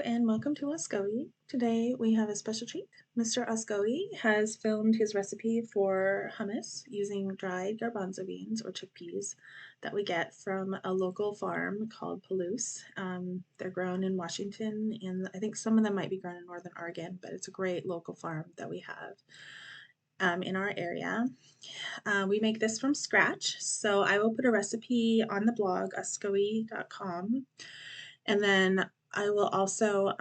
and welcome to Oscoey. Today we have a special treat. Mr. Oscoey has filmed his recipe for hummus using dried garbanzo beans or chickpeas that we get from a local farm called Palouse. They're grown in Washington, and I think some of them might be grown in Northern Oregon, but it's a great local farm that we have in our area. We make this from scratch, so I will put a recipe on the blog, oscoey.com, and then I will also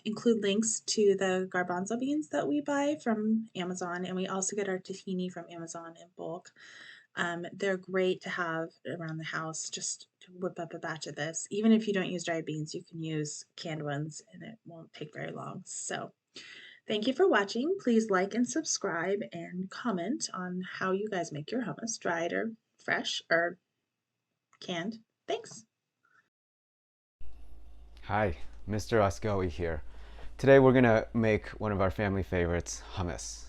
include links to the garbanzo beans that we buy from Amazon, and we also get our tahini from Amazon in bulk. They're great to have around the house just to whip up a batch of this. Even if you don't use dried beans, you can use canned ones and it won't take very long. So thank you for watching. Please like and subscribe and comment on how you guys make your hummus, dried or fresh or canned. Thanks. Hi, Mr. Oscoey here. Today we're gonna make one of our family favorites, hummus.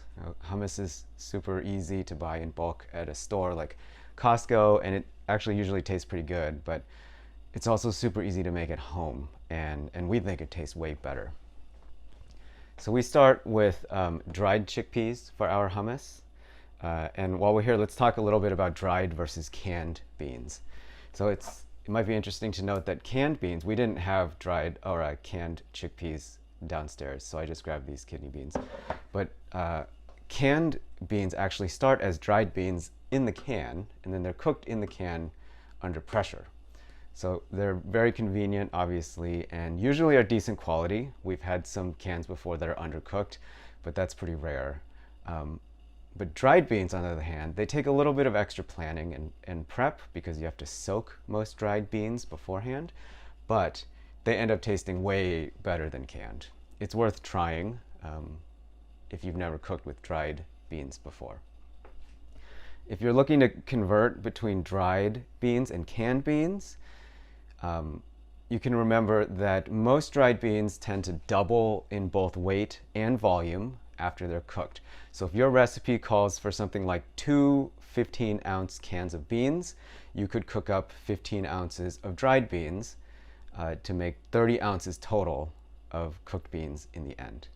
Hummus is super easy to buy in bulk at a store like Costco, and it actually usually tastes pretty good, but it's also super easy to make at home, and we think it tastes way better. So we start with dried chickpeas for our hummus. And while we're here, let's talk a little bit about dried versus canned beans. So it might be interesting to note that canned beans, we didn't have dried or canned chickpeas downstairs, so I just grabbed these kidney beans. But canned beans actually start as dried beans in the can, and then they're cooked in the can under pressure. So they're very convenient, obviously, and usually are decent quality. We've had some cans before that are undercooked, but that's pretty rare. But dried beans, on the other hand, they take a little bit of extra planning and prep because you have to soak most dried beans beforehand, but they end up tasting way better than canned. It's worth trying if you've never cooked with dried beans before. If you're looking to convert between dried beans and canned beans, you can remember that most dried beans tend to double in both weight and volume after they're cooked. So if your recipe calls for something like 2 15-ounce cans of beans, you could cook up 15 ounces of dried beans to make 30 ounces total of cooked beans in the end.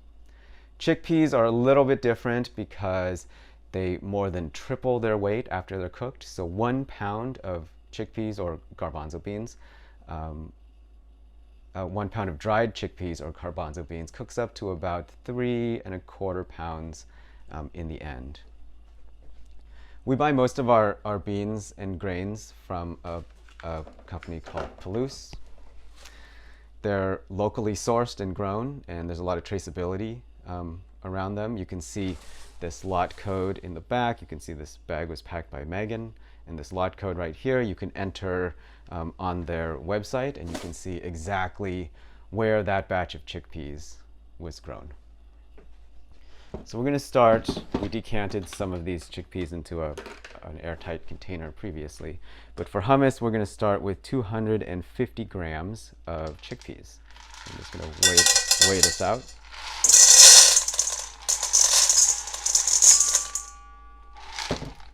Chickpeas are a little bit different because they more than triple their weight after they're cooked. So 1 pound of chickpeas or garbanzo beans 1 pound of dried chickpeas or garbanzo beans cooks up to about 3¼ pounds in the end. We buy most of our beans and grains from a company called Palouse. They're locally sourced and grown, and there's a lot of traceability around them. You can see this lot code in the back. You can see this bag was packed by Megan. And this lot code right here, you can enter on their website, and you can see exactly where that batch of chickpeas was grown. So we're going to start. We decanted some of these chickpeas into an airtight container previously. But for hummus, we're going to start with 250 grams of chickpeas. I'm just going to weigh this out.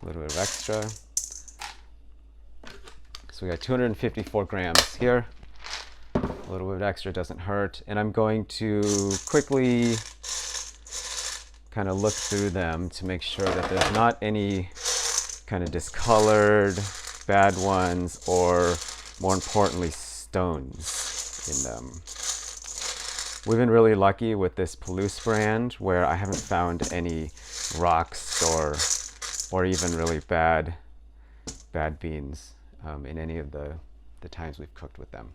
A little bit of extra. So we got 254 grams here. A little bit of extra doesn't hurt. And I'm going to quickly kind of look through them to make sure that there's not any kind of discolored, bad ones, or more importantly, stones in them. We've been really lucky with this Palouse brand where I haven't found any rocks or even really bad beans in any of the times we've cooked with them.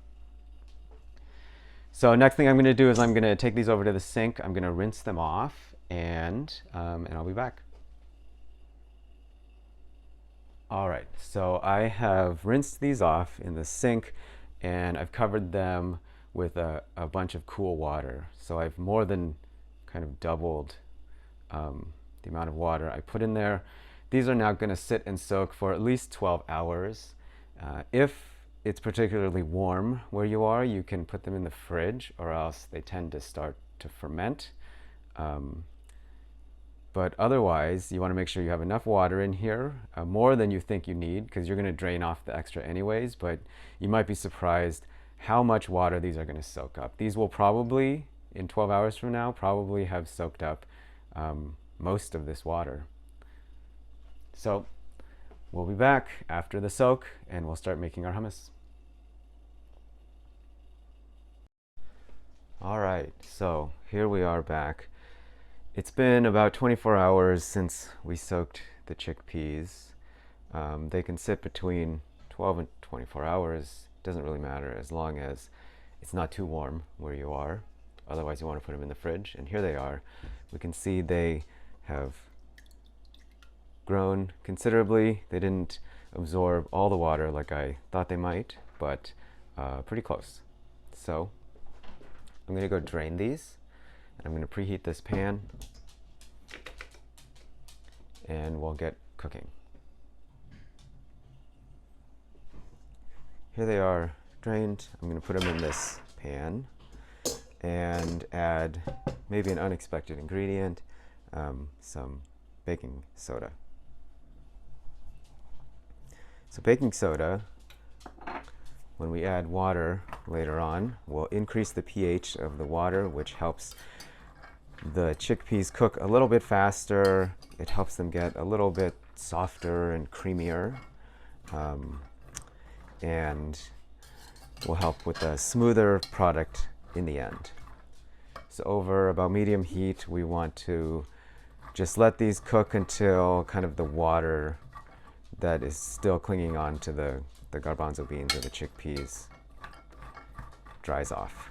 So next thing I'm going to do is I'm going to take these over to the sink. I'm going to rinse them off, and I'll be back. All right, so I have rinsed these off in the sink, and I've covered them with a bunch of cool water. So I've more than kind of doubled the amount of water I put in there. These are now going to sit and soak for at least 12 hours. If it's particularly warm where you are, you can put them in the fridge, or else they tend to start to ferment. But otherwise, you want to make sure you have enough water in here, more than you think you need, because you're going to drain off the extra anyways, but you might be surprised how much water these are going to soak up. These will probably, in 12 hours from now, probably have soaked up most of this water. So we'll be back after the soak and we'll start making our hummus. All right, so here we are back. It's been about 24 hours since we soaked the chickpeas. They can sit between 12 and 24 hours. Doesn't really matter as long as it's not too warm where you are. Otherwise you want to put them in the fridge. And here they are. We can see they have grown considerably. They didn't absorb all the water like I thought they might, but pretty close. So I'm going to go drain these. I'm going to preheat this pan and we'll get cooking. Here they are drained. I'm going to put them in this pan and add maybe an unexpected ingredient, some baking soda. So baking soda, when we add water later on, will increase the pH of the water, which helps the chickpeas cook a little bit faster. It helps them get a little bit softer and creamier, and will help with a smoother product in the end. So over about medium heat, we want to just let these cook until kind of the water that is still clinging on to the garbanzo beans or the chickpeas dries off.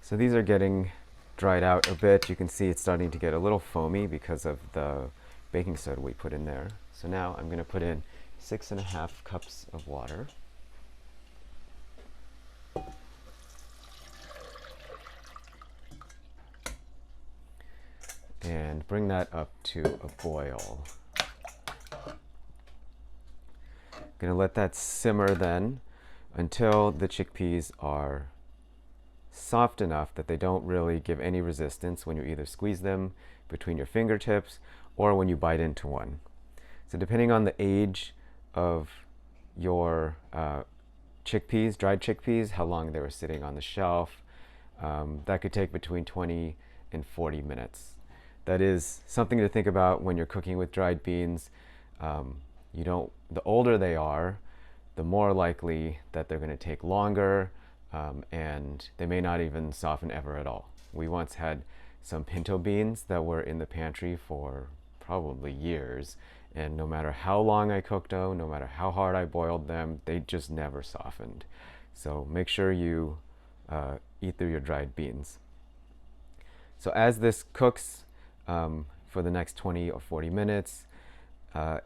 So these are getting dried out a bit. You can see it's starting to get a little foamy because of the baking soda we put in there. So now I'm going to put in 6.5 cups of water. And bring that up to a boil. I'm going to let that simmer then until the chickpeas are soft enough that they don't really give any resistance when you either squeeze them between your fingertips or when you bite into one. So depending on the age of your chickpeas, dried chickpeas, how long they were sitting on the shelf, that could take between 20 and 40 minutes. That is something to think about when you're cooking with dried beans. The older they are, the more likely that they're going to take longer, and they may not even soften ever at all. We once had some pinto beans that were in the pantry for probably years, and no matter how long I cooked them, no matter how hard I boiled them, they just never softened. So make sure you eat through your dried beans. So as this cooks for the next 20 or 40 minutes,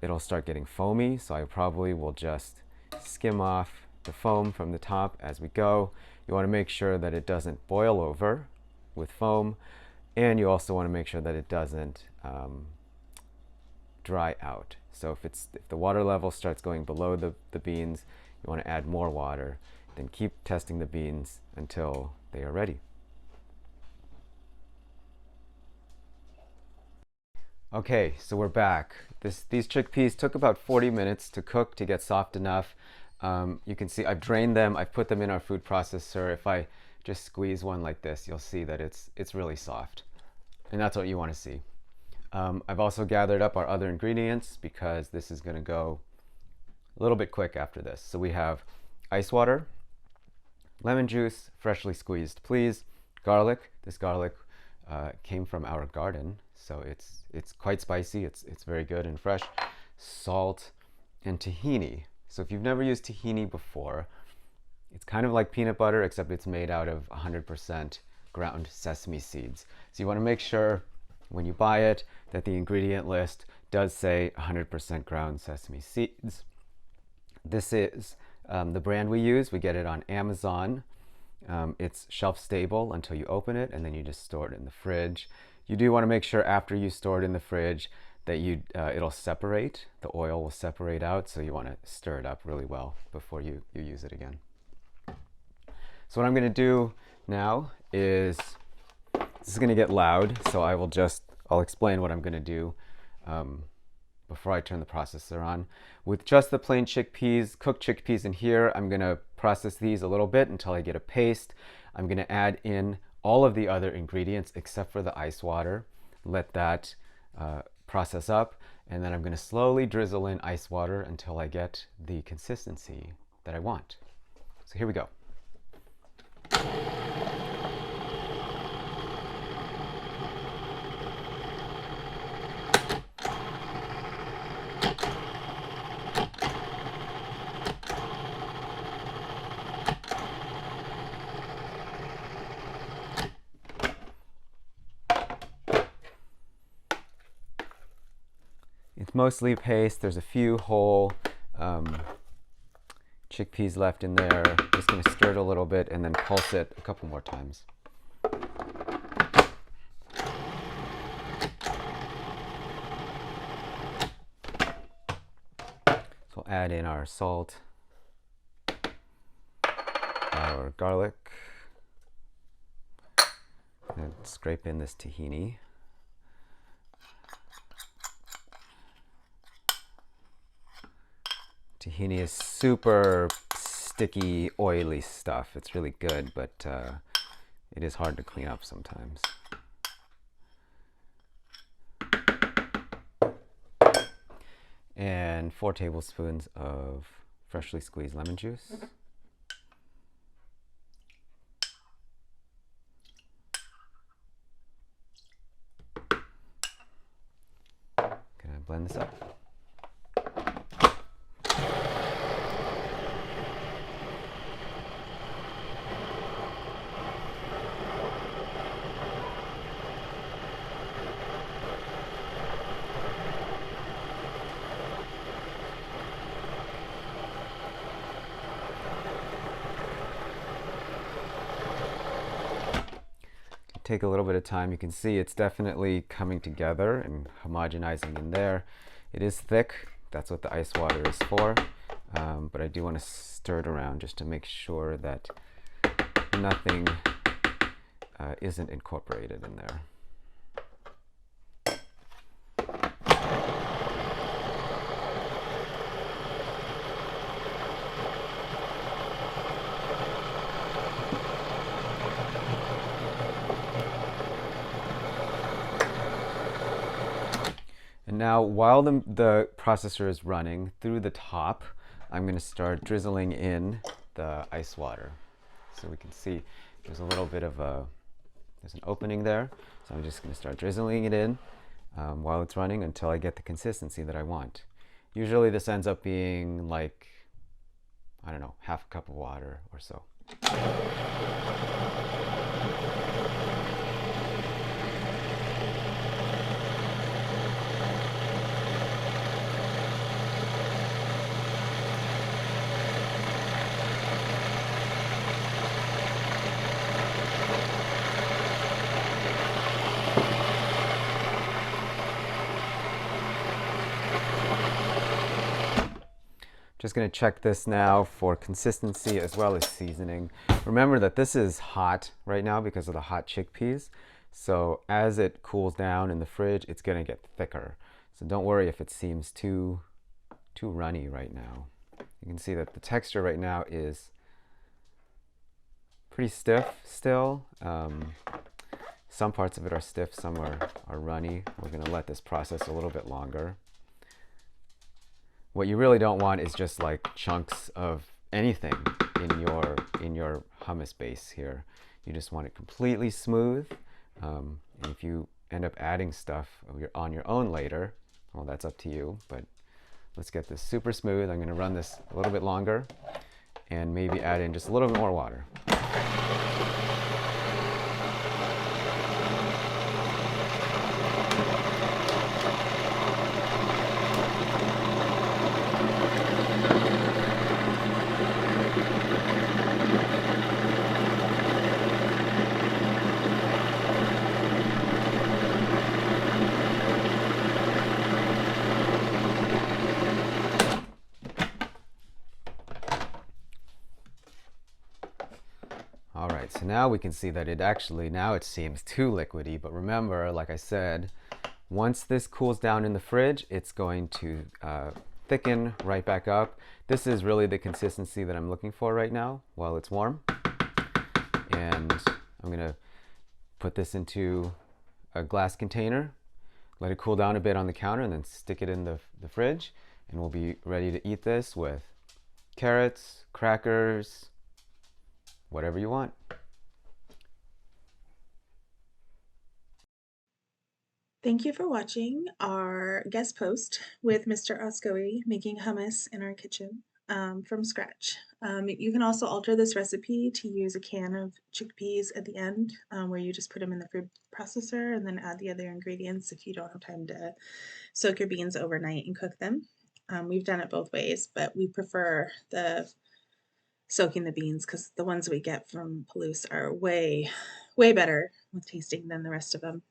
it'll start getting foamy, so I probably will just skim off the foam from the top as we go. You want to make sure that it doesn't boil over with foam, and you also want to make sure that it doesn't dry out. So if the water level starts going below the beans, you want to add more water. Then keep testing the beans until they are ready. Okay, so we're back. These chickpeas took about 40 minutes to cook to get soft enough. You can see I've drained them. I've put them in our food processor. If I just squeeze one like this, you'll see that it's really soft. And that's what you want to see. I've also gathered up our other ingredients because this is going to go a little bit quick after this. So we have ice water, lemon juice, freshly squeezed, please, garlic. This garlic came from our garden, so it's quite spicy. It's very good and fresh. Salt and tahini. So if you've never used tahini before, it's kind of like peanut butter, except it's made out of 100% ground sesame seeds. So you want to make sure when you buy it that the ingredient list does say 100% ground sesame seeds. This is the brand we use. We get it on Amazon. It's shelf stable until you open it, and then you just store it in the fridge. You do want to make sure after you store it in the fridge that it'll separate. The oil will separate out, so you want to stir it up really well before you use it again. So what I'm going to do now is, this is going to get loud, so I'll explain what I'm going to do before I turn the processor on. With just the plain chickpeas, cooked chickpeas in here, I'm going to process these a little bit until I get a paste. I'm going to add in all of the other ingredients except for the ice water. Let that process up, and then I'm going to slowly drizzle in ice water until I get the consistency that I want. So here we go. It's mostly paste. There's a few whole chickpeas left in there. Just going to stir it a little bit and then pulse it a couple more times. So we'll add in our salt, our garlic, and scrape in this tahini. Tahini is super sticky, oily stuff. It's really good, but it is hard to clean up sometimes. And 4 tablespoons of freshly squeezed lemon juice. Gonna blend this up. Take a little bit of time. You can see it's definitely coming together and homogenizing in there. It is thick. That's what the ice water is for. But I do want to stir it around just to make sure that nothing isn't incorporated in there. And now, while the processor is running, through the top, I'm going to start drizzling in the ice water. So we can see there's a little bit of there's an opening there. So I'm just going to start drizzling it in while it's running until I get the consistency that I want. Usually this ends up being like, I don't know, half a cup of water or so. Just going to check this now for consistency as well as seasoning. Remember that this is hot right now because of the hot chickpeas. So as it cools down in the fridge, it's going to get thicker. So don't worry if it seems too runny right now. You can see that the texture right now is pretty stiff still. Some parts of it are stiff, some are runny. We're going to let this process a little bit longer. What you really don't want is just like chunks of anything in your hummus base here. You just want it completely smooth. And if you end up adding stuff on your own later, well, that's up to you. But let's get this super smooth. I'm going to run this a little bit longer and maybe add in just a little bit more water. right, so now we can see that now it seems too liquidy, but remember, like I said, once this cools down in the fridge, it's going to thicken right back up. This is really the consistency that I'm looking for right now while it's warm. And I'm gonna put this into a glass container, let it cool down a bit on the counter, and then stick it in the fridge. And we'll be ready to eat this with carrots, crackers, whatever you want. Thank you for watching our guest post with Mr. Oscoey making hummus in our kitchen from scratch. You can also alter this recipe to use a can of chickpeas at the end, where you just put them in the food processor and then add the other ingredients if you don't have time to soak your beans overnight and cook them. We've done it both ways, but we prefer the soaking the beans because the ones we get from Palouse are way better with tasting than the rest of them.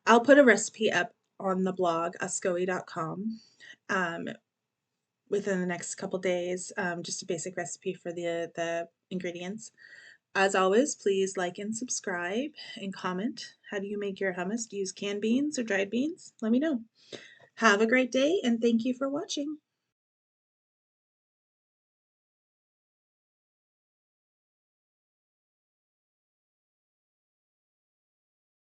I'll put a recipe up on the blog, oscoey.com, um, within the next couple days, just a basic recipe for the ingredients. As always, please like and subscribe and comment. How do you make your hummus? Do you use canned beans or dried beans? Let me know. Have a great day and thank you for watching.